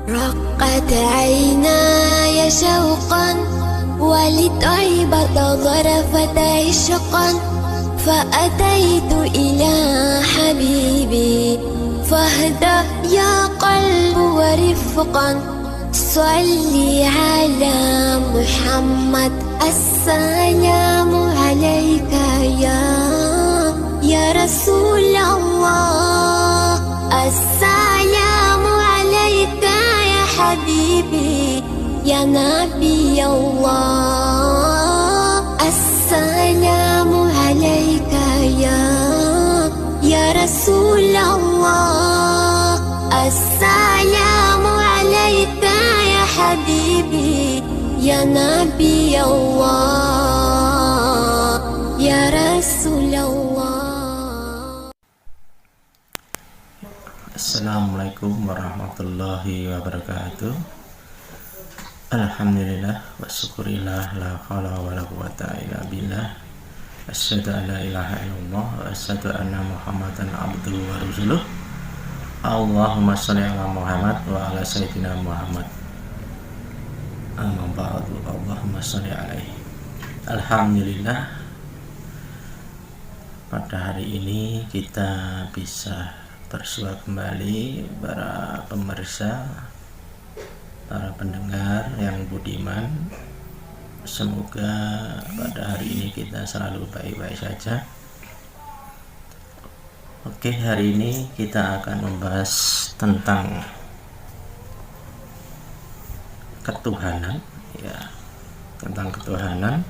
رقت عيناي شوقا ولطيبة ظرفت عشقا فأتيت إلى حبيبي فاهدى يا قلب ورفقا صلي على محمد السلام عليك يا رسول الله السلام عليك يا حبيبي يا نبي الله السلام عليك يا رسول الله السلام عليك يا حبيبي يا نبي الله يا رسول الله. Assalamualaikum warahmatullahi wabarakatuh. Alhamdulillah wa syukurillah la haula wa la quwata illa billah. Asyhadu an la ilaha illallah wa asyhadu anna Muhammadan abduhu wa rasuluh. Allahumma shalli ala Muhammad wa ala sayyidina Muhammad. Amma ba'du. Allahumma shalli alaihi. Alhamdulillah, pada hari ini kita bisa bersua kembali para pemirsa, para pendengar yang budiman. Semoga pada hari ini kita selalu baik-baik saja. Oke, hari ini kita akan membahas tentang ketuhanan, ya, tentang ketuhanan.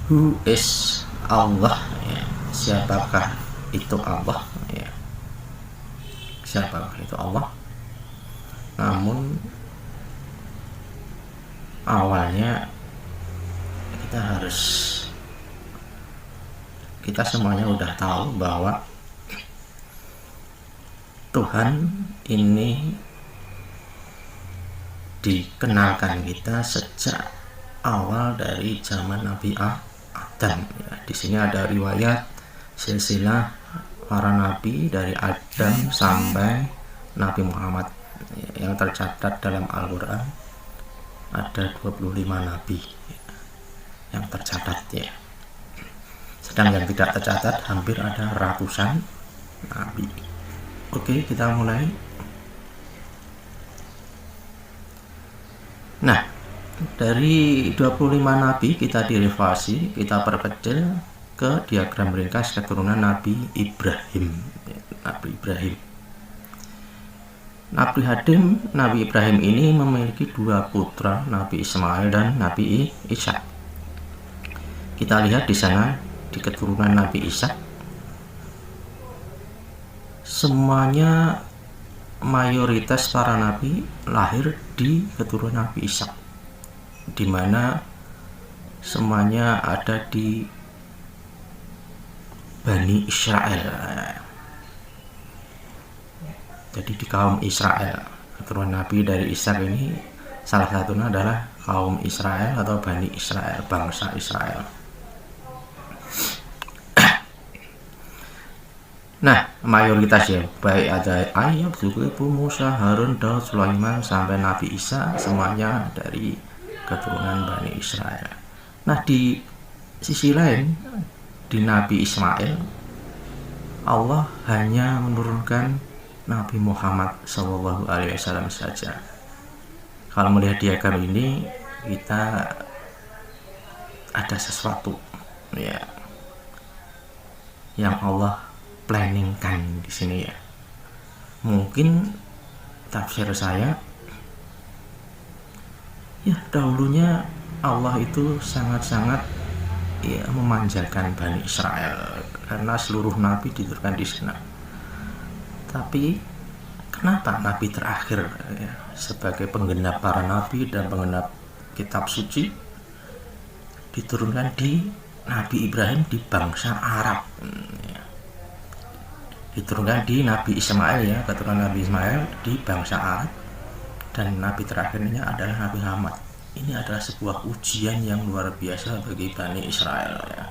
Who is Allah? Ya. Siapakah itu Allah? Ya. Siapakah itu Allah? Namun awalnya kita semuanya udah tahu bahwa Tuhan ini dikenalkan kita sejak awal dari zaman Nabi Adam. Ya, di sini ada riwayat silsilah para nabi dari Adam sampai Nabi Muhammad yang tercatat dalam Al-Quran. Ada 25 nabi yang tercatat, ya. Sedang yang tidak tercatat hampir ada ratusan nabi. Oke, kita mulai. Nah, dari 25 nabi kita derivasi, kita perkecil ke diagram ringkas keturunan Nabi Ibrahim. Nabi Ibrahim ini memiliki dua putra, Nabi Ismail dan Nabi Ishak. Kita lihat di sana di keturunan Nabi Ishak, semuanya mayoritas para nabi lahir di keturunan Nabi Ishak, di mana semuanya ada di Bani Israel. Jadi di kaum Israel, keturunan Nabi dari Ishak ini salah satunya adalah kaum Israel atau Bani Israel, bangsa Israel. Nah, mayoritas, ya, baik ada Ayub, Zulkifli, Musa, Harun, Daud, Sulaiman sampai Nabi Isa, semuanya dari keturunan Bani Israel. Nah, di sisi lain, di Nabi Ismail, Allah hanya menurunkan Nabi Muhammad SAW saja. Kalau melihat diagram ini, kita ada sesuatu, ya, yang Allah planningkan di sini, ya. Mungkin tafsir saya, ya, dahulunya Allah itu sangat-sangat, ya, memanjakan Bani Israel karena seluruh nabi diturunkan di sana. Tapi kenapa nabi terakhir, ya, sebagai penggenap para nabi dan penggenap kitab suci diturunkan di Nabi Ibrahim di bangsa Arab, ya. Diturunkan di Nabi Ismail, ya, keturunan Nabi Ismail di bangsa Arab, dan nabi terakhirnya adalah Nabi Muhammad. Ini adalah sebuah ujian yang luar biasa bagi Bani Israel, ya.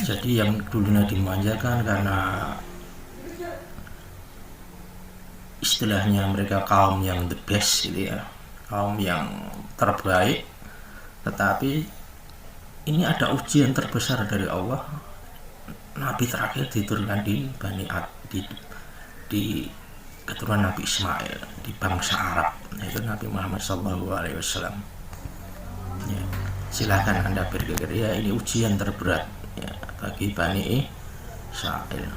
Jadi yang dulunya dimanjakan karena istilahnya mereka kaum yang the best gitu ya, kaum yang terbaik. Tetapi ini ada ujian terbesar dari Allah. Nabi terakhir diturunkan di Bani Ad, di keturunan Nabi Ismail, di bangsa Arab, yaitu Nabi Muhammad SAW. Ya, silahkan Anda berpikir, ya ini ujian terberat ya, bagi Bani Israel.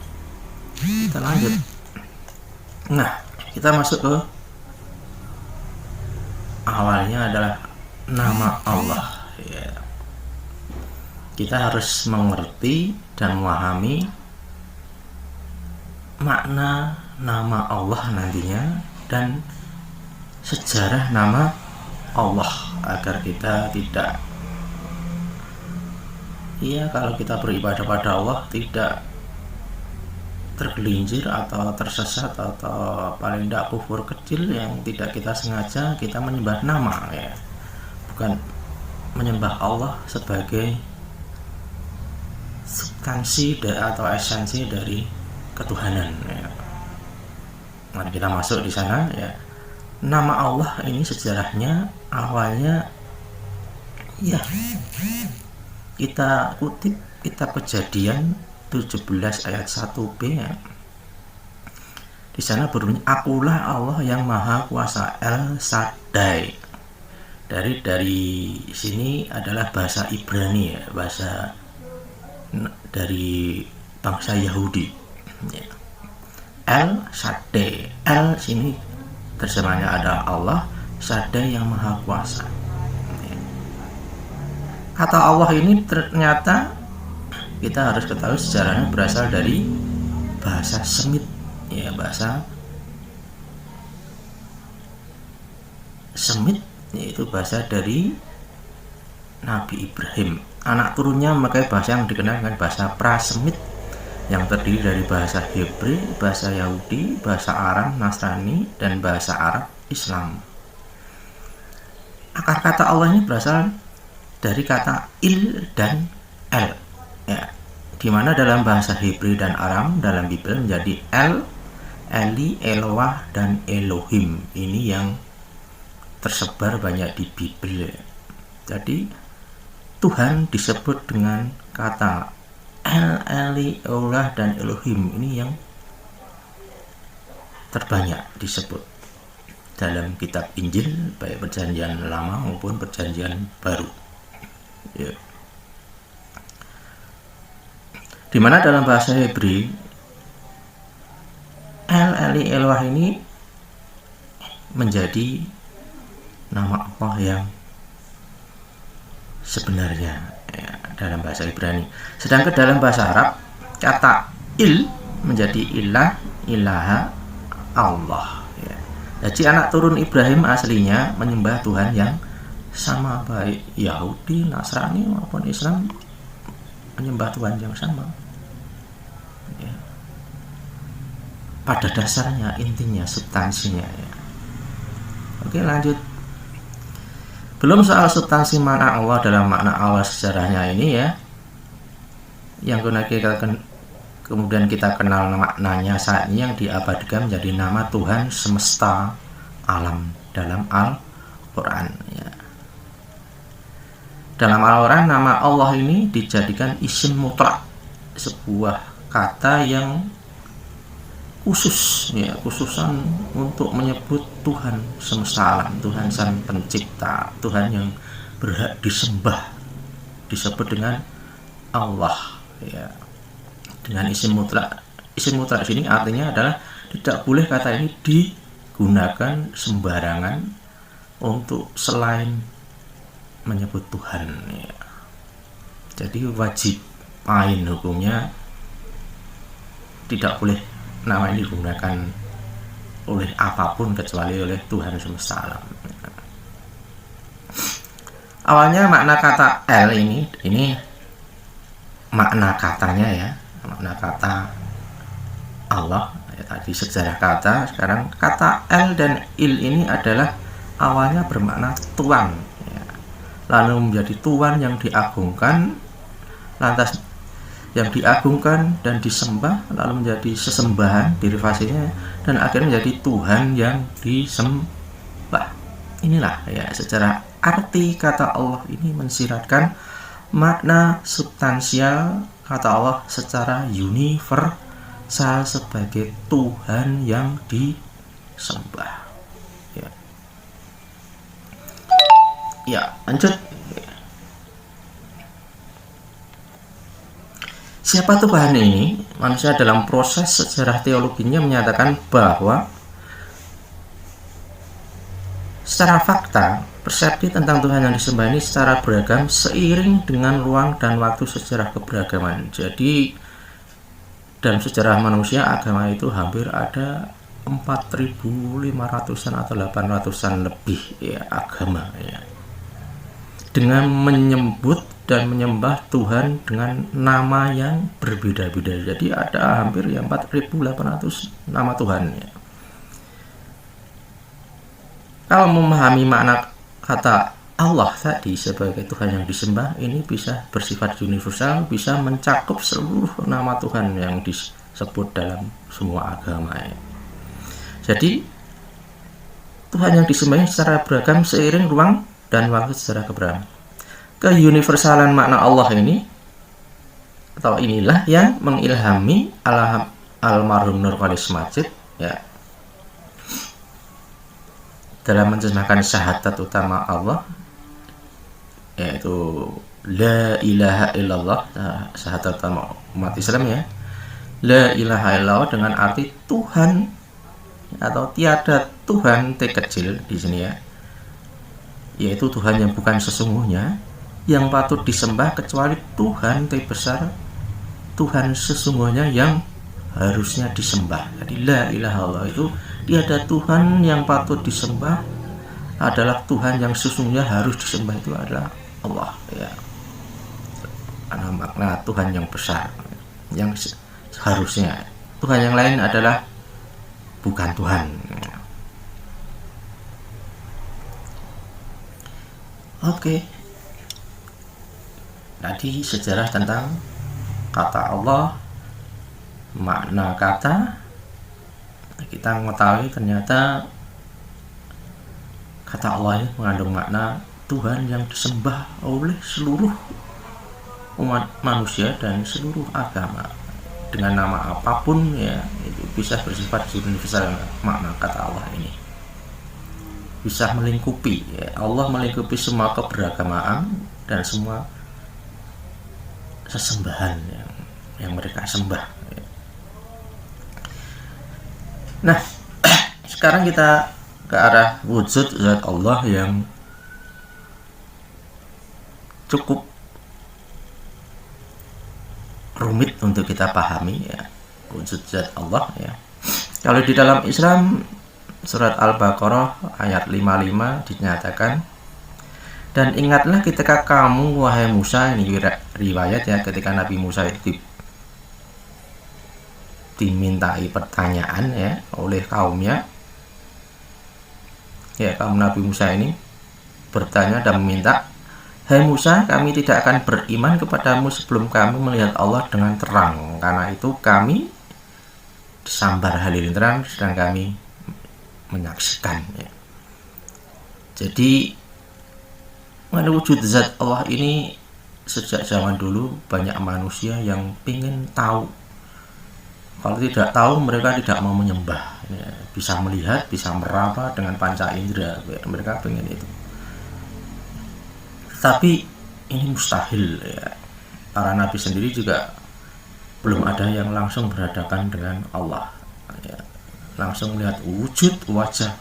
Kita lanjut. Nah, kita masuk ke awalnya adalah nama Allah ya. Kita harus mengerti dan memahami makna nama Allah nantinya dan sejarah nama Allah agar kita tidak, ya kalau kita beribadah pada Allah tidak tergelincir atau tersesat atau paling tidak kufur kecil yang tidak kita sengaja kita menyembah nama ya, bukan menyembah Allah sebagai substansi atau esensi dari ketuhanan ya. Mari kita masuk di sana ya. Nama Allah ini sejarahnya awalnya ya, kita kutip kitab Kejadian 17 ayat 1b ya. Di sana berbunyi, akulah Allah yang maha kuasa, El Shaddai. Dari sini adalah bahasa Ibrani ya, bahasa dari bangsa Yahudi ya. El Shaddai, El sini terjemahnya ada Allah, Shaddai yang maha kuasa ya. Kata Allah ini ternyata kita harus ketahui sejarahnya berasal dari bahasa Semit ya, bahasa Semit yaitu bahasa dari Nabi Ibrahim. Anak turunnya memakai bahasa yang dikenal dengan bahasa Prasemit yang terdiri dari bahasa Hebrew, bahasa Yahudi, bahasa Aram Nasrani, dan bahasa Arab Islam. Akar kata Allah ini berasal dari kata il dan el ya, dimana dalam bahasa Hebrew dan Aram dalam Bible menjadi El, Eli, Eloah, dan Elohim. Ini yang tersebar banyak di Bible ya. Jadi Tuhan disebut dengan kata El, Eli, Eloah, dan Elohim. Ini yang terbanyak disebut dalam kitab Injil, baik perjanjian lama maupun perjanjian baru ya. Dimana dalam bahasa Hebrew El, Eli, Eloah ini menjadi nama Allah yang sebenarnya ya, dalam bahasa Ibrani. Sedangkan dalam bahasa Arab kata il menjadi ilah, ilaha, Allah ya. Jadi anak turun Ibrahim aslinya menyembah Tuhan yang sama, baik Yahudi, Nasrani maupun Islam menyembah Tuhan yang sama ya. Pada dasarnya, intinya, substansinya ya. Oke, lanjut. Belum soal substansi makna Allah dalam makna awal sejarahnya ini ya, yang kemudian kita kenal maknanya saat ini yang diabadikan menjadi nama Tuhan semesta alam dalam Al-Quran ya. Dalam Al-Quran nama Allah ini dijadikan isim mutlak, sebuah kata yang khusus ya, khususan untuk menyebut Tuhan semesta alam, Tuhan sang pencipta, Tuhan yang berhak disembah, disebut dengan Allah ya, dengan isim mutlak. Isim mutlak sini artinya adalah tidak boleh kata ini digunakan sembarangan untuk selain menyebut Tuhan ya. Jadi wajib pain hukumnya, tidak boleh nama ini digunakan oleh apapun kecuali oleh Tuhan semesta alam. Awalnya makna kata El ini makna katanya ya, makna kata Allah ya, tadi sejarah kata. Sekarang kata El dan Il ini adalah awalnya bermakna Tuhan ya. Lalu menjadi Tuhan yang diagungkan, lantas yang diagungkan dan disembah lalu menjadi sesembahan, derivasinya dan akhirnya menjadi Tuhan yang disembah. Inilah ya secara arti kata Allah ini mensiratkan makna substansial kata Allah secara universal sebagai Tuhan yang disembah. Ya, lanjut. Siapa Tuhan ini? Manusia dalam proses sejarah teologinya menyatakan bahwa secara fakta, persepsi tentang Tuhan yang disembah ini secara beragam seiring dengan ruang dan waktu sejarah keberagaman. Jadi dalam sejarah manusia, agama itu hampir ada 4.500-an atau 800-an lebih ya agama ya. Dengan menyebut dan menyembah Tuhan dengan nama yang berbeda-beda. Jadi ada hampir ya 4.800 nama Tuhan ya. Kalau memahami makna kata Allah tadi sebagai Tuhan yang disembah, ini bisa bersifat universal, bisa mencakup seluruh nama Tuhan yang disebut dalam semua agama ya. Jadi Tuhan yang disembah secara beragam seiring ruang dan waktu secara keberagaman. Keuniversalan makna Allah ini atau inilah yang mengilhami almarhum Nurcholish Madjid ya dalam menerjemahkan syahadat utama Allah, yaitu la ilaha illallah, syahadat utama umat Islam ya, la ilaha illallah dengan arti Tuhan atau tiada Tuhan T kecil di sini ya, yaitu Tuhan yang bukan sesungguhnya yang patut disembah kecuali Tuhan T besar, Tuhan sesungguhnya yang harusnya disembah. Jadi la ilaha illallah itu tiada Tuhan yang patut disembah adalah Tuhan yang sesungguhnya harus disembah itu adalah Allah ya. Karena makna Tuhan yang besar yang seharusnya, Tuhan yang lain adalah bukan Tuhan. Oke. Tadi sejarah tentang kata Allah, makna kata, kita mengetahui ternyata kata Allah ini mengandung makna Tuhan yang disembah oleh seluruh umat manusia dan seluruh agama dengan nama apapun ya, itu bisa bersifat universal. Makna kata Allah ini bisa melingkupi ya, Allah melingkupi semua keberagamaan dan semua sesembahan yang mereka sembah ya. Nah, sekarang kita ke arah wujud zat Allah yang cukup rumit untuk kita pahami ya, wujud zat Allah ya. Kalau di dalam Islam surat Al-Baqarah ayat 55 dinyatakan, dan ingatlah ketika kamu wahai Musa, ini riwayat ya, ketika Nabi Musa itu dimintai pertanyaan ya oleh kaumnya ya, kaum Nabi Musa ini bertanya dan meminta, hai Musa, kami tidak akan beriman kepadamu sebelum kami melihat Allah dengan terang, karena itu kami disambar halilintar sedang kami menyaksikan ya. Jadi wujud zat Allah ini sejak zaman dulu banyak manusia yang ingin tahu. Kalau tidak tahu mereka tidak mau menyembah ya. Bisa melihat, bisa meraba dengan panca indera, mereka pengen itu. Tapi ini mustahil ya. Para nabi sendiri juga belum ada yang langsung berhadapan dengan Allah ya. Langsung melihat wujud wajah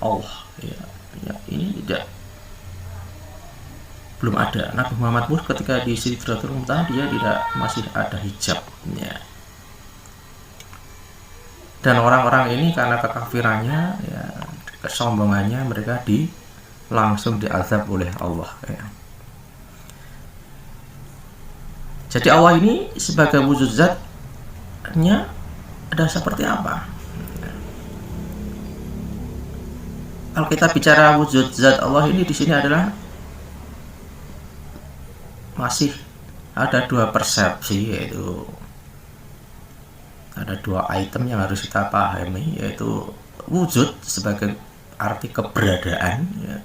Allah ya. Ini belum ada. Nabi Muhammad pun ketika di Sidratul Muntaha dia masih ada hijabnya. Dan orang-orang ini karena kekafirannya ya, kesombongannya, mereka langsung diazab oleh Allah ya. Jadi Allah ini sebagai wujud zatnya ada seperti apa? Kalau kita bicara wujud zat Allah ini di sini adalah masih ada dua persepsi, yaitu ada dua item yang harus kita pahami, yaitu wujud sebagai arti keberadaan ya,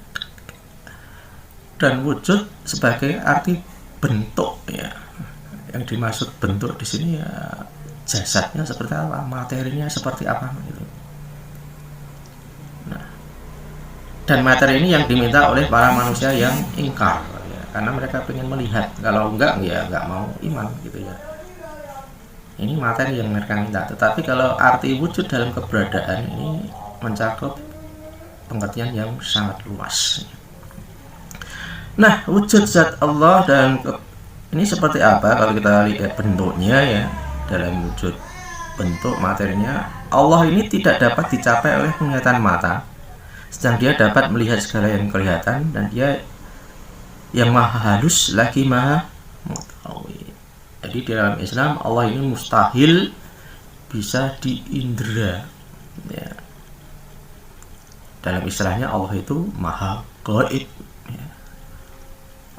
dan wujud sebagai arti bentuk ya. Yang dimaksud bentuk di sini ya jasadnya seperti apa, materinya seperti apa gitu. Nah, dan materi ini yang diminta oleh para manusia yang ingkar ya, karena mereka ingin melihat, kalau enggak ya enggak mau iman gitu ya. Ini materi yang mereka minta. Tetapi kalau arti wujud dalam keberadaan ini mencakup pengertian yang sangat luas. Nah, wujud zat Allah dan ini seperti apa kalau kita lihat bentuknya ya. Dalam wujud bentuk materinya, Allah ini tidak dapat dicapai oleh penglihatan mata, sedang Dia dapat melihat segala yang kelihatan, dan Dia yang maha halus lagi maha mengetahui. Jadi di dalam Islam Allah ini mustahil bisa diindra ya. Dalam istilahnya Allah itu maha gaib ya.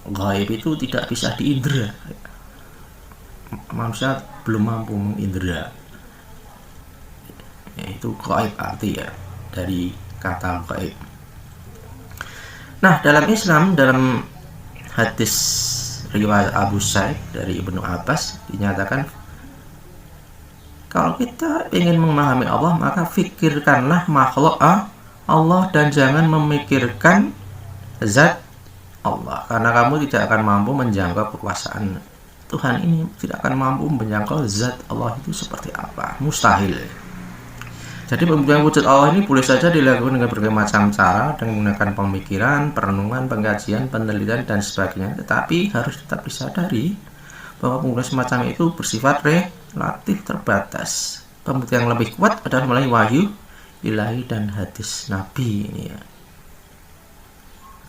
Gaib itu tidak bisa diindra ya. Manusia belum mampu mengindra ya, itu gaib arti ya dari kata gaib. Nah, dalam Islam, dalam hadis riwayat Abu Sa'id dari Ibnu Abbas dinyatakan, kalau kita ingin memahami Allah, maka fikirkanlah makhluk Allah dan jangan memikirkan zat Allah, karena kamu tidak akan mampu menjangkau kekuasaan Tuhan ini, tidak akan mampu menjangkau zat Allah itu seperti apa, mustahil. Jadi pembuktian wujud Allah ini boleh saja dilakukan dengan berbagai macam cara, dengan menggunakan pemikiran, perenungan, pengkajian, penelitian, dan sebagainya. Tetapi harus tetap disadari bahwa pembuktian semacam itu bersifat relatif terbatas. Pembuktian yang lebih kuat adalah melalui wahyu ilahi dan hadis Nabi ini ya.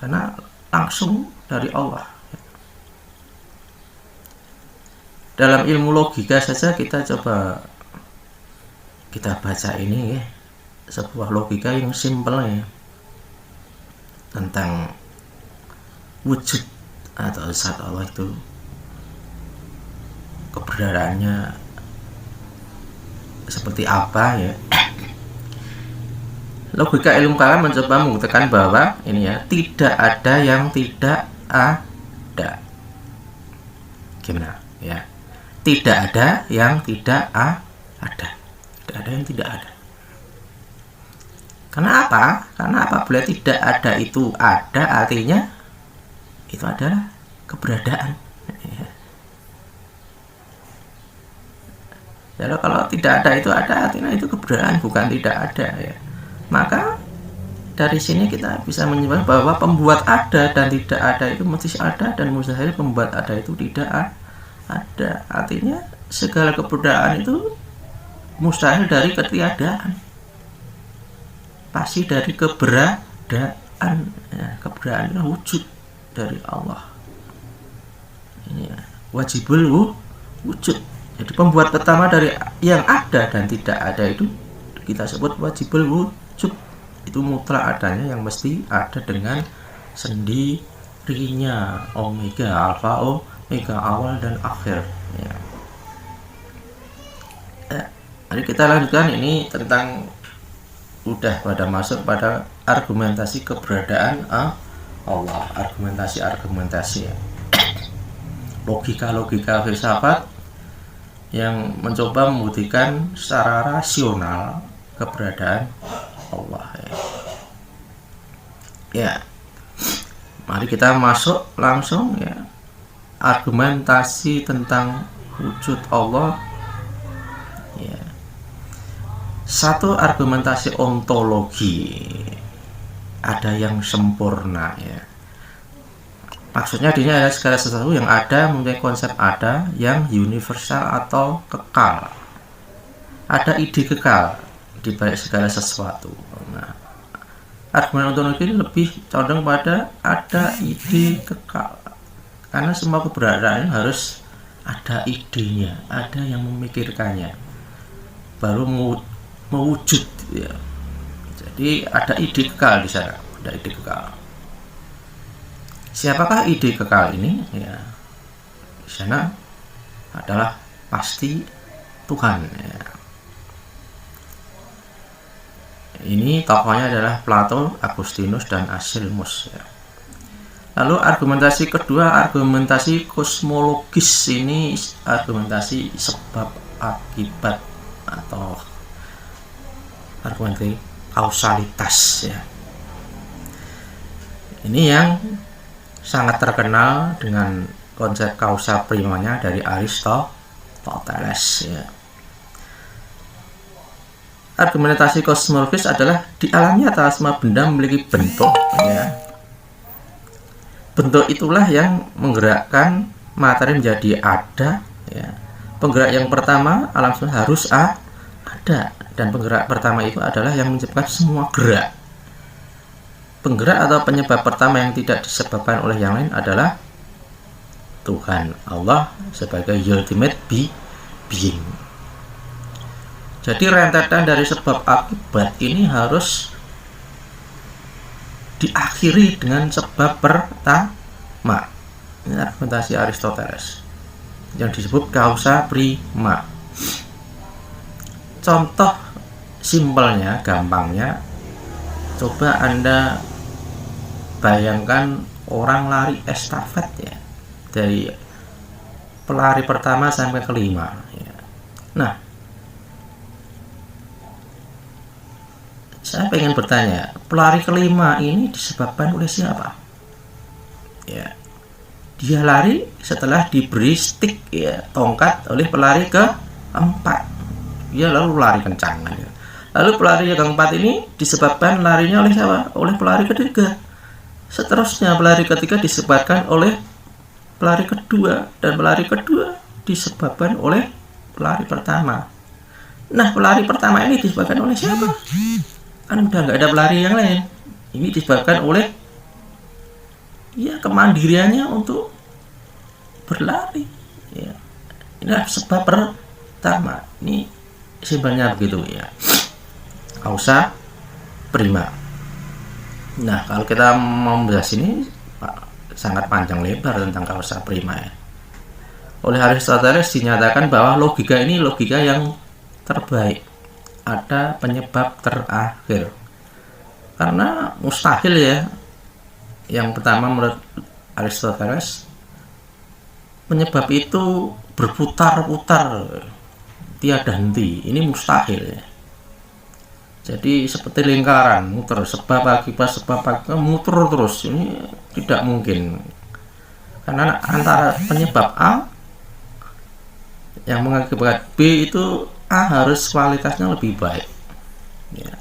Karena langsung dari Allah. Dalam ilmu logika saja kita coba kita baca ini ya, sebuah logika yang simpel ya, tentang wujud atau zat Allah itu keberadaannya seperti apa ya. Logika ilmu kalam mencoba membuktikan bahwa ini ya, tidak ada yang tidak ada. Gimana ya? Tidak ada yang tidak ada. Tidak ada yang tidak ada. Karena apa? Karena apabila tidak ada itu ada, artinya itu adalah keberadaan. Jadi kalau tidak ada itu ada, artinya itu keberadaan, bukan tidak ada ya. Maka dari sini kita bisa menyimpulkan bahwa pembuat ada dan tidak ada itu mesti ada, dan mustahil pembuat ada itu tidak ada. Artinya segala keberadaan itu mustahil dari ketiadaan, pasti dari keberadaan ya, keberadaan itu wujud dari Allah ini ya, wajibul wujud. Jadi pembuat pertama dari yang ada dan tidak ada itu kita sebut wajibul wujud. Itu mutlak adanya yang mesti ada dengan sendirinya, omega, alfa, omega, awal dan akhir ya. Mari kita lanjutkan ini tentang udah pada masuk pada argumentasi keberadaan Allah, argumentasi logika filsafat yang mencoba membuktikan secara rasional keberadaan Allah ya. Mari kita masuk langsung ya, argumentasi tentang wujud Allah ya. Satu, argumentasi ontologi, ada yang sempurna ya. Maksudnya ini adalah segala sesuatu yang ada mempunyai konsep ada yang universal atau kekal. Ada ide kekal di balik segala sesuatu. Nah, argumen ontologi ini lebih condong pada ada ide kekal, karena semua keberadaan harus ada idenya, ada yang memikirkannya, baru mewujud ya. Jadi ada ide kekal di sana, ada ide kekal. Siapakah ide kekal ini ya? Di sana adalah pasti Tuhan ya. Ini tokohnya adalah Plato, Agustinus, dan Anselmus ya. Lalu argumentasi kedua, argumentasi kosmologis. Ini argumentasi sebab akibat atau argumentasi kausalitas ya. Ini yang sangat terkenal dengan konsep kausa primanya dari Aristoteles ya. Argumentasi kosmologis adalah di alam nyata semua benda memiliki bentuk ya. Bentuk itulah yang menggerakkan materi menjadi ada ya. Penggerak yang pertama alam semesta harus ada, dan penggerak pertama itu adalah yang menyebabkan semua gerak. Penggerak atau penyebab pertama yang tidak disebabkan oleh yang lain adalah Tuhan Allah sebagai ultimate being. Jadi rentetan dari sebab akibat ini harus diakhiri dengan sebab pertama. Ini argumentasi Aristoteles yang disebut causa prima. Contoh simpelnya, gampangnya, coba Anda bayangkan orang lari estafet ya, dari pelari pertama sampai kelima ya. Nah, saya pengen bertanya, pelari kelima ini disebabkan oleh siapa? Ya, dia lari setelah diberi stick ya, tongkat oleh pelari keempat. Dia lalu lari kencang. Ya. Lalu pelari yang keempat ini disebabkan larinya oleh siapa? Oleh pelari ketiga. Seterusnya pelari ketiga disebabkan oleh pelari kedua, dan pelari kedua disebabkan oleh pelari pertama. Nah, pelari pertama ini disebabkan oleh siapa? Kan udah nggak ada pelari yang lain. Ini disebabkan oleh ya kemandiriannya untuk berlari ya. Inilah sebab pertama. Ini simpelnya begitu ya, causa prima. Nah, kalau kita mau membahas ini sangat panjang lebar tentang causa prima ya. Oleh Aristoteles dinyatakan bahwa logika ini logika yang terbaik. Ada penyebab terakhir, karena mustahil ya. Yang pertama menurut Aristoteles, penyebab itu berputar-putar tiada henti. Ini mustahil ya. Jadi seperti lingkaran muter, sebab akibat muter terus. Ini tidak mungkin, karena antara penyebab A yang mengakibatkan B itu A harus kualitasnya lebih baik ya.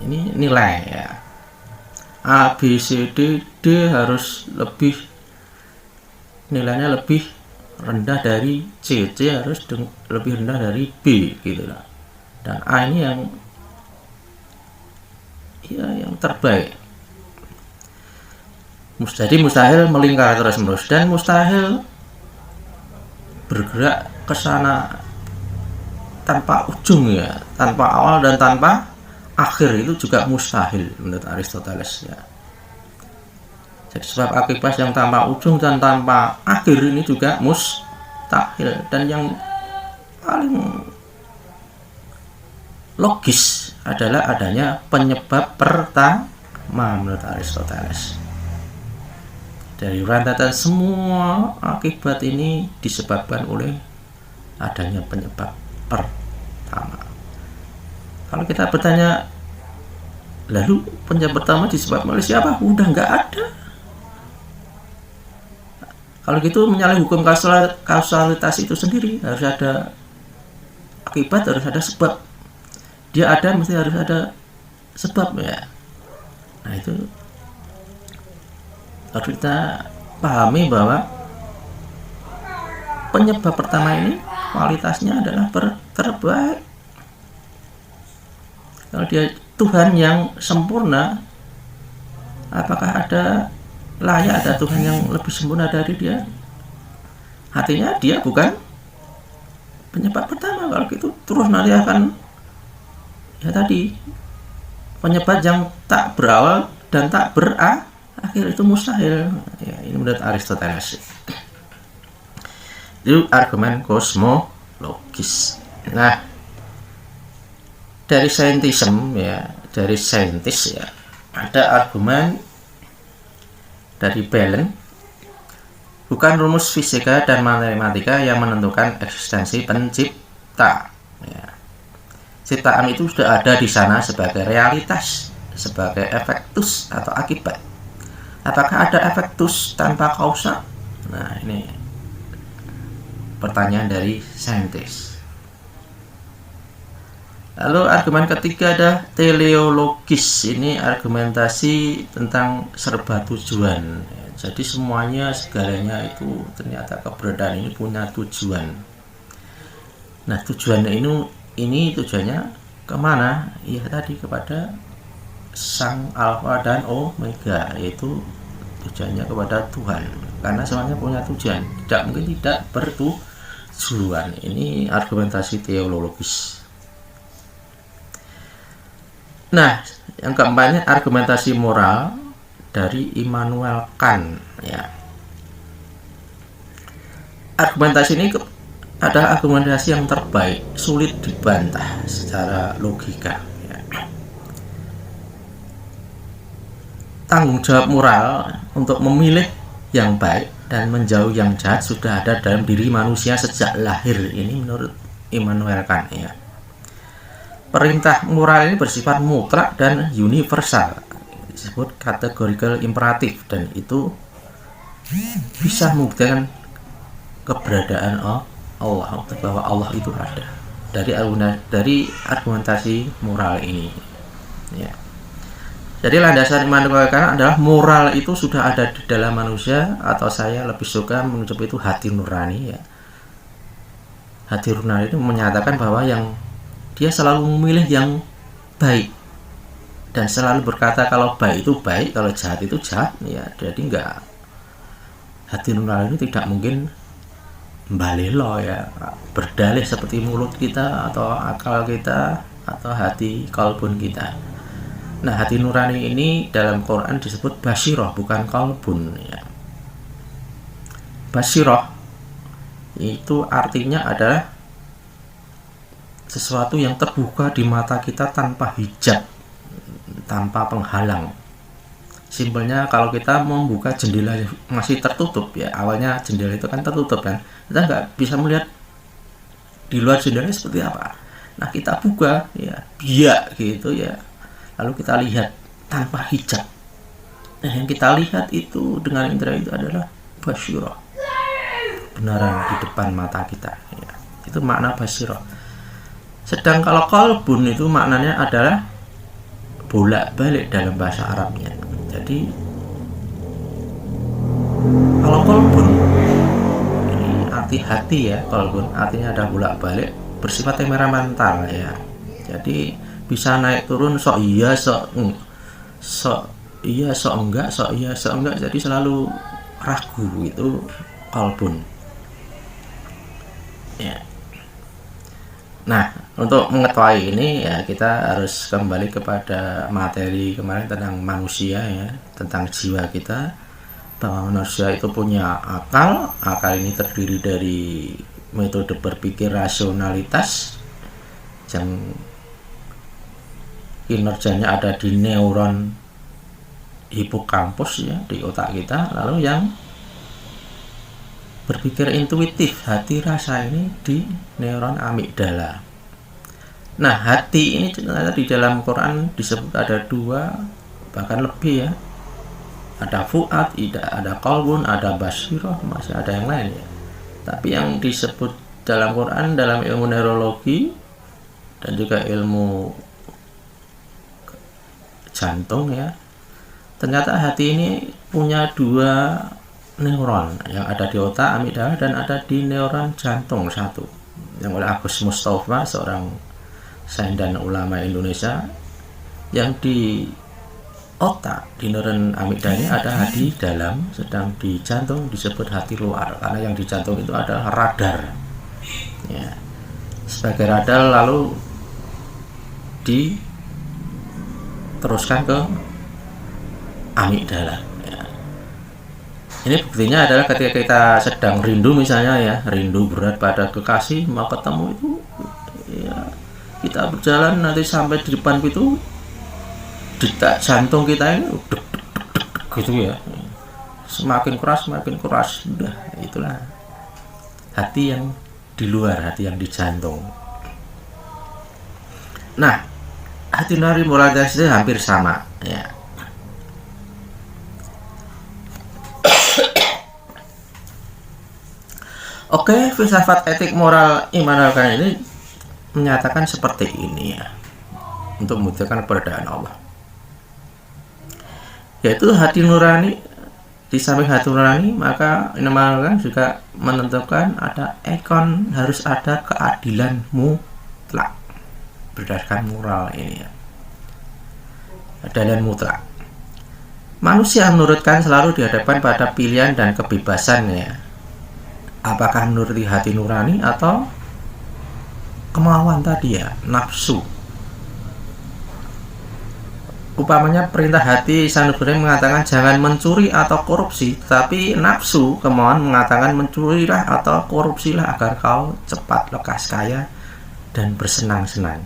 Ini nilai ya, A, B, C, D harus lebih, nilainya lebih rendah dari C harus lebih rendah dari B gitu lah. Dan A ini yang terbaik. Jadi mustahil melingkar terus menerus, dan mustahil bergerak ke sana tanpa ujung ya, tanpa awal dan tanpa akhir. Itu juga mustahil menurut Aristoteles ya. Jadi sebab akibat yang tanpa ujung dan tanpa akhir ini juga mustahil. Dan yang paling logis adalah adanya penyebab pertama menurut Aristoteles. Dari rentetan semua akibat ini disebabkan oleh adanya penyebab pertama. Kalau kita bertanya, lalu penyebab pertama disebabkan oleh siapa? Udah nggak ada. Kalau gitu menyalahi hukum kausalitas itu sendiri. Harus ada akibat, harus ada sebab. Dia ada, mesti harus ada sebab ya. Nah, itu harus kita pahami bahwa penyebab pertama ini kualitasnya adalah terbaik. Kalau dia Tuhan yang sempurna, apakah layak ada Tuhan yang lebih sempurna dari dia? Artinya dia bukan penyebab pertama. Kalau gitu terus nanti akan ya tadi, penyebab yang tak berawal dan tak berakhir, itu mustahil ya. Ini menurut Aristoteles. Itu argumen kosmologis. Nah, dari saintism ya, dari saintis ya, ada argumen dari Balance, bukan rumus fisika dan matematika yang menentukan eksistensi pencipta. Ya. Ciptaan itu sudah ada di sana sebagai realitas, sebagai efektus atau akibat. Apakah ada efektus tanpa kausa? Nah, ini pertanyaan dari saintis. Lalu argumen ketiga ada teleologis. Ini argumentasi tentang serba tujuan. Jadi semuanya, segalanya itu ternyata keberadaan ini punya tujuan. Nah, tujuannya ini tujuannya kemana? Ya tadi kepada sang alfa dan omega, yaitu tujuannya kepada Tuhan. Karena semuanya punya tujuan, tidak mungkin tidak bertujuan. Ini argumentasi teologis. Nah, yang keempatnya argumentasi moral dari Immanuel Kant ya. Argumentasi ini adalah argumentasi yang terbaik, sulit dibantah secara logika ya. Tanggung jawab moral untuk memilih yang baik dan menjauh yang jahat sudah ada dalam diri manusia sejak lahir. Ini menurut Immanuel Kant ya. Perintah moral ini bersifat mutlak dan universal, disebut categorical imperatif, dan itu bisa membuktikan keberadaan Allah, bahwa Allah itu ada dari argumentasi moral ini ya. Jadi landasan Immanuel Kant adalah moral itu sudah ada di dalam manusia, atau saya lebih suka menyebut itu hati nurani ya. Hati nurani itu menyatakan bahwa dia selalu memilih yang baik dan selalu berkata kalau baik itu baik, kalau jahat itu jahat ya. Jadi hati nurani itu tidak mungkin balelo ya, berdalih seperti mulut kita atau akal kita atau hati kalbun kita. Nah, hati nurani ini dalam Quran disebut basiroh, bukan kalbun ya. Basiroh itu artinya adalah sesuatu yang terbuka di mata kita tanpa hijab, tanpa penghalang. Simpelnya kalau kita membuka jendela masih tertutup ya, awalnya jendela itu kan tertutup kan, kita nggak bisa melihat di luar jendela seperti apa. Nah, kita buka ya, biak gitu ya, lalu kita lihat tanpa hijab. Nah, yang kita lihat itu dengan indera itu adalah basyirah, kebenaran di depan mata kita ya. Itu makna basyirah. Sedang kalau qalbun itu maknanya adalah bolak-balik dalam bahasa Arabnya. Jadi kalau qalbun ini arti hati ya, qalbun artinya ada bolak-balik, bersifat temperamental ya. Jadi bisa naik turun, sok iya sok enggak, sok iya sok enggak. Jadi selalu ragu, itu qalbun ya. Nah, untuk mengetahui ini ya kita harus kembali kepada materi kemarin tentang manusia ya, tentang jiwa kita, bahwa manusia itu punya akal. Akal ini terdiri dari metode berpikir rasionalitas yang kinerjanya ada di neuron hipokampus ya, di otak kita. Lalu yang berpikir intuitif, hati rasa, ini di neuron amigdala. Nah, hati ini ternyata di dalam Quran disebut ada 2 bahkan lebih ya. Ada fuad, ada qalbun, ada basirah, masih ada yang lain ya. Tapi yang disebut dalam Quran, dalam ilmu neurologi dan juga ilmu jantung ya, ternyata hati ini punya 2 neuron yang ada di otak amigdala dan ada di neuron jantung satu, yang oleh Agus Mustafa, seorang sains dan ulama Indonesia, yang di otak di neuron amigdala ini ada hati dalam, sedang di jantung disebut hati luar, karena yang di jantung itu adalah radar ya. Sebagai radar lalu diteruskan ke amigdala. Ini buktinya adalah ketika kita sedang rindu misalnya ya, rindu berat pada kekasih, mau ketemu itu ya, kita kita berjalan nanti sampai di depan pintu, detak jantung kita ini deg, gitu ya, semakin keras. Udah, itulah hati yang di luar, hati yang di jantung. Nah, hati nurani moralitas itu hampir sama ya. Oke, filsafat etik moral iman al-Quran ini menyatakan seperti ini ya, untuk membuktikan keberadaan Allah, yaitu hati nurani. Di samping hati nurani, maka iman al-Quran juga menentukan ada harus ada keadilan mutlak berdasarkan moral ini ya. Keadilan mutlak. Manusia menurut Kant selalu dihadapkan pada pilihan dan kebebasan ya. Apakah menuruti hati nurani atau kemauan tadi ya, nafsu. Upamanya perintah hati Sanubari mengatakan jangan mencuri atau korupsi, tapi nafsu kemauan mengatakan mencurilah atau korupsilah agar kau cepat lekas kaya dan bersenang-senang.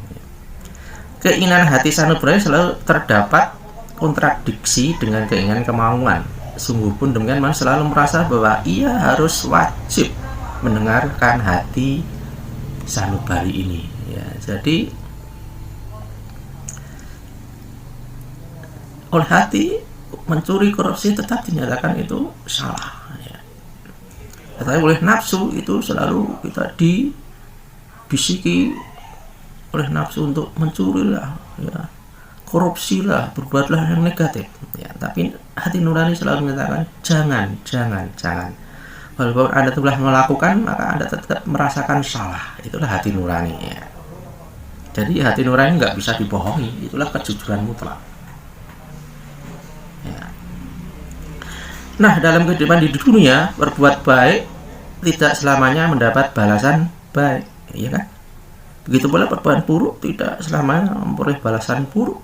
Keinginan hati Sanubari selalu terdapat kontradiksi dengan keinginan kemauan. Sungguh pun demikian, man selalu merasa bahwa ia harus wajib mendengarkan hati Sanubari ini ya. Jadi oleh hati mencuri, korupsi tetap dinyatakan itu salah ya. Tetapi oleh nafsu itu selalu kita dibisiki oleh nafsu untuk mencurilah ya, korupsilah, berbuatlah yang negatif ya. Tapi hati nurani selalu menyatakan jangan. Walaupun Anda telah melakukan, maka Anda tetap merasakan salah. Itulah hati nurani ya. Jadi hati nurani nggak bisa dibohongi. Itulah kejujuran mutlak ya. Nah, dalam kehidupan di dunia, berbuat baik tidak selamanya mendapat balasan baik, ya kan? Begitu pula perbuatan buruk tidak selamanya memperoleh balasan buruk.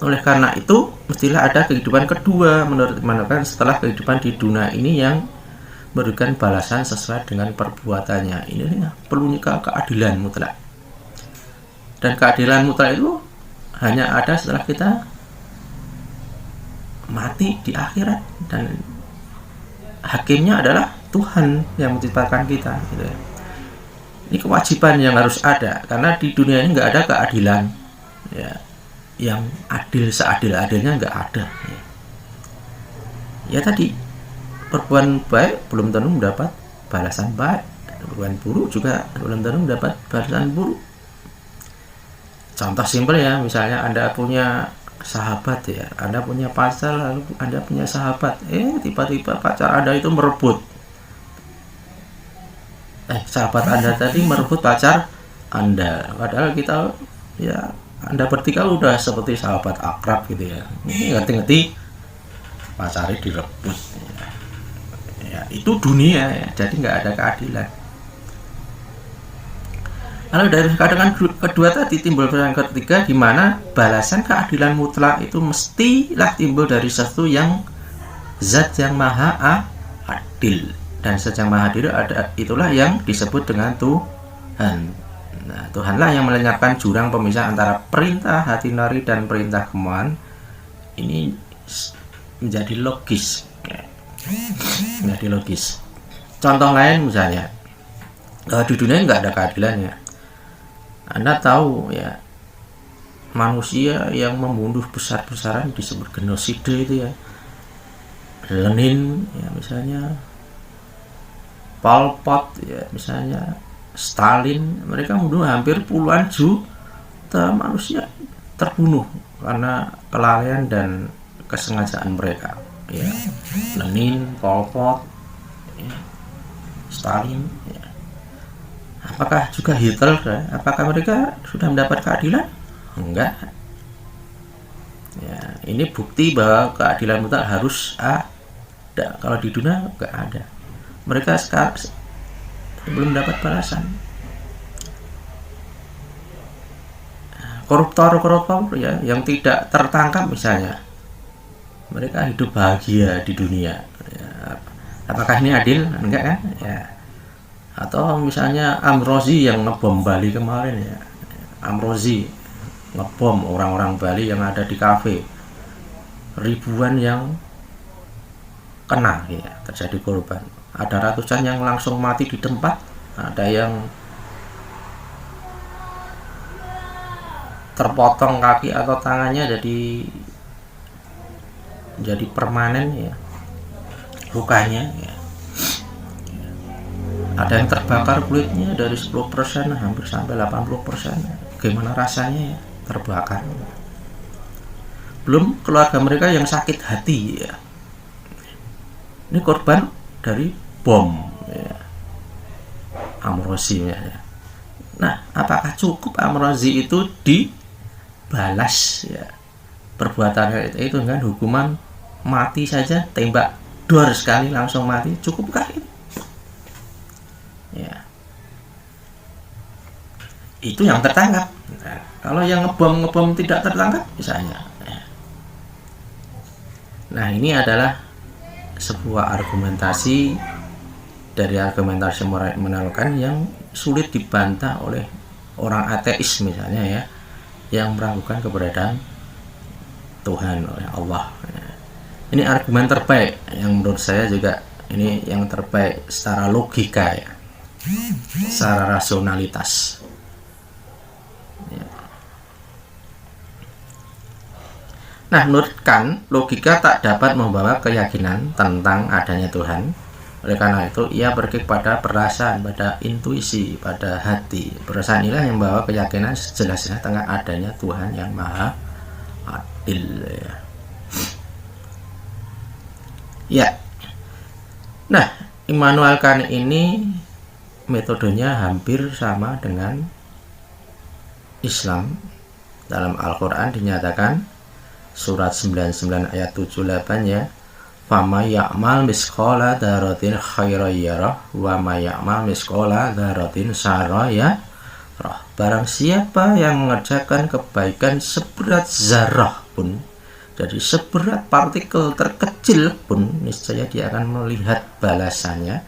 Oleh karena itu, mestilah ada kehidupan kedua menurut Immanuel setelah kehidupan di dunia ini yang memberikan balasan sesuai dengan perbuatannya. Ini perlunya keadilan mutlak. Dan keadilan mutlak itu hanya ada setelah kita mati di akhirat, dan hakimnya adalah Tuhan yang menciptakan kita gitu ya. Ini kewajiban yang harus ada, karena di dunia ini nggak ada keadilan ya, yang adil seadil-adilnya nggak ada ya. Ya tadi, perbuatan baik belum tentu mendapat balasan baik, perbuatan buruk juga belum tentu mendapat balasan buruk. Contoh simpel ya, misalnya Anda punya sahabat ya, Anda punya pacar, lalu Anda punya sahabat, tiba-tiba pacar Anda itu merebut, sahabat Anda tadi merebut pacar Anda, padahal kita ya, Anda bertiga udah seperti sahabat akrab gitu ya. Ini ngerti-ngerti pacarnya direbut ya, itu dunia ya, jadi nggak ada keadilan. Lalu dari keadaan kedua tadi timbul yang ketiga, di mana balasan keadilan mutlak itu mestilah timbul dari sesuatu yang zat yang maha adil, dan zat yang maha adil itulah yang disebut dengan Tuhan. Nah, Tuhanlah yang melenyapkan jurang pemisah antara perintah hati nurani dan perintah kemauan. Ini menjadi logis. Menjadi logis. Contoh lain misalnya, di dunia nggak ada keadilannya. Anda tahu ya, manusia yang membunuh besar-besaran disebut genosida itu ya. Lenin ya misalnya, Pol Pot ya misalnya, Stalin, mereka membunuh hampir puluhan juta manusia, terbunuh karena kelalaian dan kesengajaan mereka ya. Lenin, Pol Pot ya, Stalin ya. Apakah juga Hitler ya? Apakah mereka sudah mendapat keadilan? Enggak ya. Ini bukti bahwa keadilan mutlak harus ada. Kalau di dunia enggak ada. Mereka sekarang belum dapat balasan. Koruptor ya, yang tidak tertangkap misalnya, mereka hidup bahagia di dunia ya. Apakah ini adil? Enggak kan ya. Atau misalnya Amrozi yang ngebom Bali kemarin ya, Amrozi ngebom orang-orang Bali yang ada di kafe, ribuan yang kena ya, terjadi korban. Ada ratusan yang langsung mati di tempat, ada yang terpotong kaki atau tangannya jadi permanen ya lukanya ya. Ada yang terbakar kulitnya dari 10% hampir sampai 80%. Gimana rasanya ya terbakar. Belum keluarga mereka yang sakit hati ya. Ini korban dari bom ya. Amrozi ya. Nah, apakah cukup Amrozi itu dibalas ya perbuatannya itu dengan hukuman mati saja, tembak dor sekali langsung mati, cukupkah itu? Ya. Itu yang tertangkap. Nah, kalau yang ngebom tidak tertangkap misalnya. Nah, ini adalah sebuah argumentasi dari argumentasi menolkan yang sulit dibantah oleh orang ateis misalnya ya, yang meragukan keberadaan Tuhan oleh Allah. Ini argumen terbaik yang menurut saya juga ini yang terbaik secara logika ya, secara rasionalitas. Ya. Nah, menurut Kant, logika tak dapat membawa keyakinan tentang adanya Tuhan. Oleh karena itu, ia pergi pada perasaan, pada intuisi, pada hati. Perasaan inilah yang membawa keyakinan sejelas-jelasnya tentang adanya Tuhan yang maha adil. Ya. Nah, Immanuel Kant ini metodenya hampir sama dengan Islam. Dalam Al-Quran dinyatakan surat 99 ayat 78 ya. Fama ya'mal misqala dzarratin khairan yarah wa ma ya'mal misqala dzarratin syarran yarah. Barang siapa yang mengerjakan kebaikan seberat zarah pun, jadi seberat partikel terkecil pun, niscaya dia akan melihat balasannya.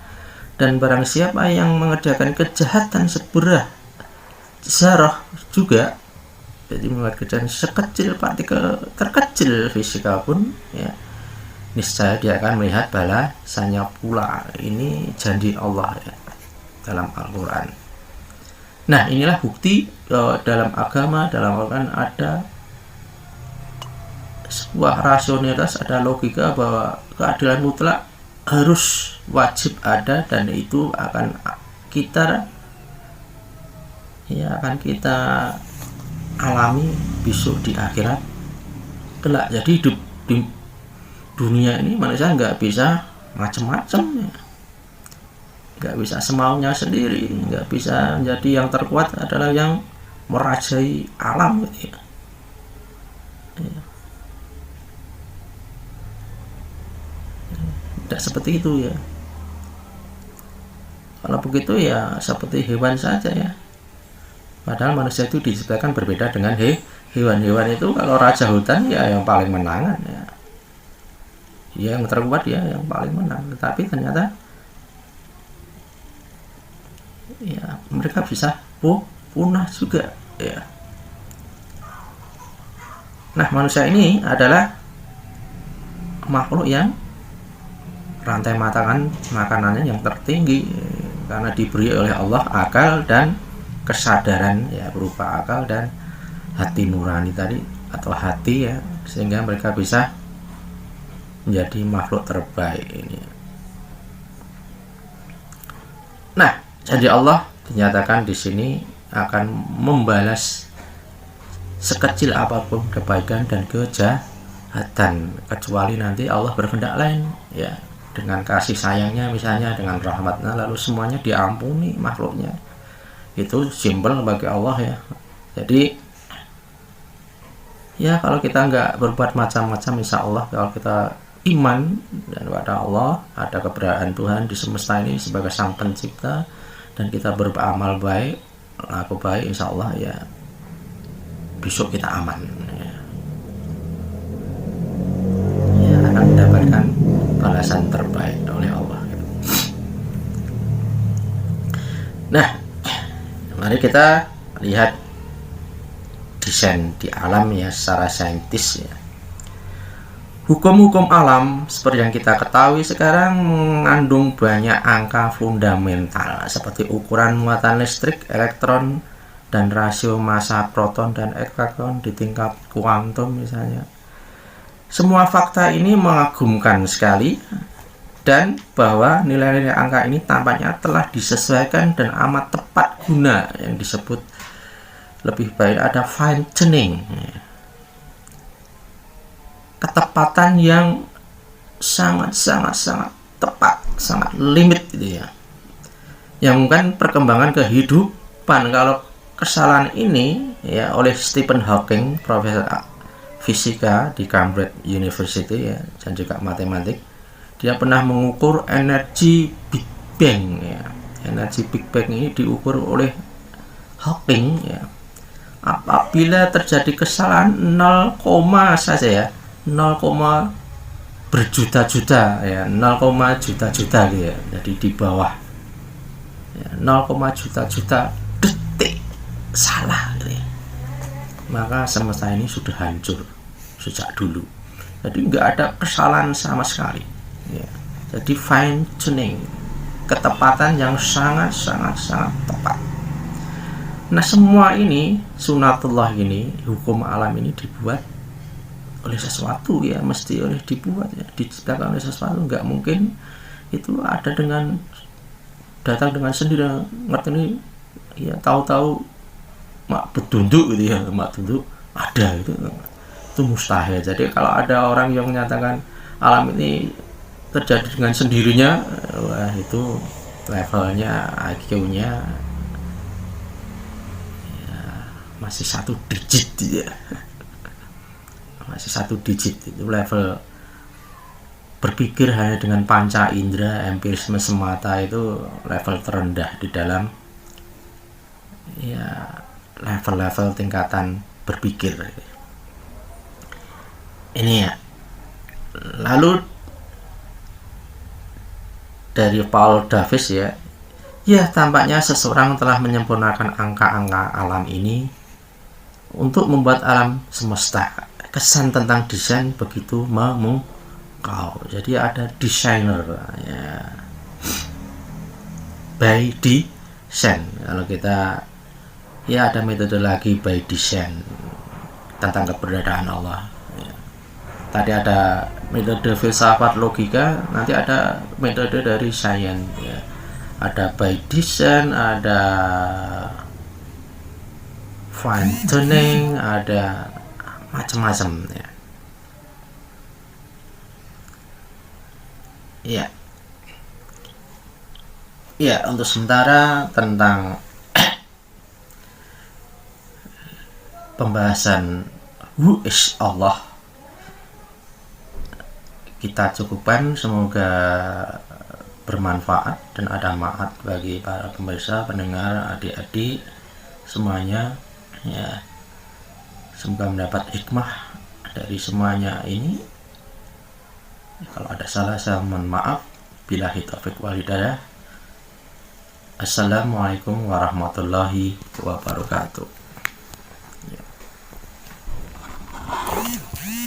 Dan barang siapa yang mengerjakan kejahatan seberat zarah juga, jadi membuat kejahatan sekecil partikel terkecil fisika pun ya, niscaya dia akan melihat balasannya pula. Ini janji Allah ya, dalam Al-Quran. Nah, inilah bukti dalam agama, dalam Al-Quran ada sebuah rasionalitas, ada logika bahwa keadilan mutlak harus wajib ada, dan itu akan kita alami besok di akhirat kelak. Jadi hidup di dunia ini manusia nggak bisa macam-macam ya, nggak bisa semaunya sendiri, nggak bisa menjadi yang terkuat adalah yang merajai alam gitu ya. Tidak seperti itu ya. Kalau begitu ya seperti hewan saja ya. Padahal manusia itu diciptakan berbeda dengan hewan-hewan itu. Kalau raja hutan ya yang paling menangan ya. Yang terkuat ya yang paling menang. Tetapi ternyata ya mereka bisa punah juga ya. Nah, manusia ini adalah makhluk yang rantai makanannya yang tertinggi, karena diberi oleh Allah akal dan kesadaran ya, berupa akal dan hati nurani tadi atau hati ya, sehingga mereka bisa menjadi makhluk terbaik ini. Nah, janji Allah dinyatakan di sini akan membalas sekecil apapun kebaikan dan kejahatan, kecuali nanti Allah berkehendak lain ya, dengan kasih sayangnya misalnya, dengan rahmatnya, lalu semuanya diampuni makhluknya. Itu simpel bagi Allah ya. Jadi ya kalau kita nggak berbuat macam-macam, insya Allah kalau kita iman dan kepada Allah, ada keberadaan Tuhan di semesta ini sebagai sang pencipta, dan kita beramal baik, laku baik, insya Allah ya besok kita aman ya. Ya, akan mendapatkan balasan terbaik oleh Allah. Nah, mari kita lihat desain di alam ya secara saintis ya. Hukum-hukum alam seperti yang kita ketahui sekarang mengandung banyak angka fundamental seperti ukuran muatan listrik, elektron, dan rasio massa proton dan elektron di tingkat kuantum misalnya. Semua fakta ini mengagumkan sekali, dan bahwa nilai-nilai angka ini tampaknya telah disesuaikan dan amat tepat guna yang disebut lebih baik ada fine tuning, ketepatan yang sangat tepat, sangat limit gitu ya. Yang mungkin perkembangan kehidupan kalau kesalahan ini ya oleh Stephen Hawking, profesor fisika di Cambridge University ya, dan juga matematik. Dia pernah mengukur energi Big Bang ya. Energi Big Bang ini diukur oleh Hawking ya. Apabila terjadi kesalahan 0, saja ya, 0, berjuta-juta ya, 0, juta-juta gitu ya. Jadi di bawah ya, 0, juta-juta detik salah gitu ya, maka semesta ini sudah hancur sejak dulu. Jadi nggak ada kesalahan sama sekali ya. Jadi fine tuning, ketepatan yang sangat tepat. Nah semua ini sunatullah ini, hukum alam ini dibuat oleh sesuatu ya, mesti oleh dibuat ya, diciptakan oleh sesuatu. Nggak mungkin itu ada dengan datang dengan sendiri, ngerti ini ya, tahu-tahu mak betunduk gitu ya, mak tunduk ada itu mustahil. Jadi kalau ada orang yang menyatakan alam ini terjadi dengan sendirinya, wah itu levelnya IQ-nya ya, masih 1 digit ya. Masih 1 digit, itu level berpikir hanya dengan panca indera, empirisme semata, itu level terendah di dalam ya level-level tingkatan berpikir ini ya. Lalu dari Paul Davies ya tampaknya seseorang telah menyempurnakan angka-angka alam ini untuk membuat alam semesta. Kesan tentang desain begitu memukau. Jadi ada desainer ya, by design. Kalau kita ya ada metode lagi by design tentang keberadaan Allah ya. Tadi ada metode filsafat logika, nanti ada metode dari sains ya. Ada by design, ada fine tuning, ada macam-macam ya. Ya, untuk sementara tentang pembahasan Who is Allah kita cukupkan. Semoga bermanfaat dan ada manfaat bagi para pemirsa, pendengar, adik-adik semuanya ya. Semoga mendapat hikmah dari semuanya ini. Kalau ada salah saya mohon maaf. Billahi taufiq wal hidayah. Assalamualaikum warahmatullahi wabarakatuh.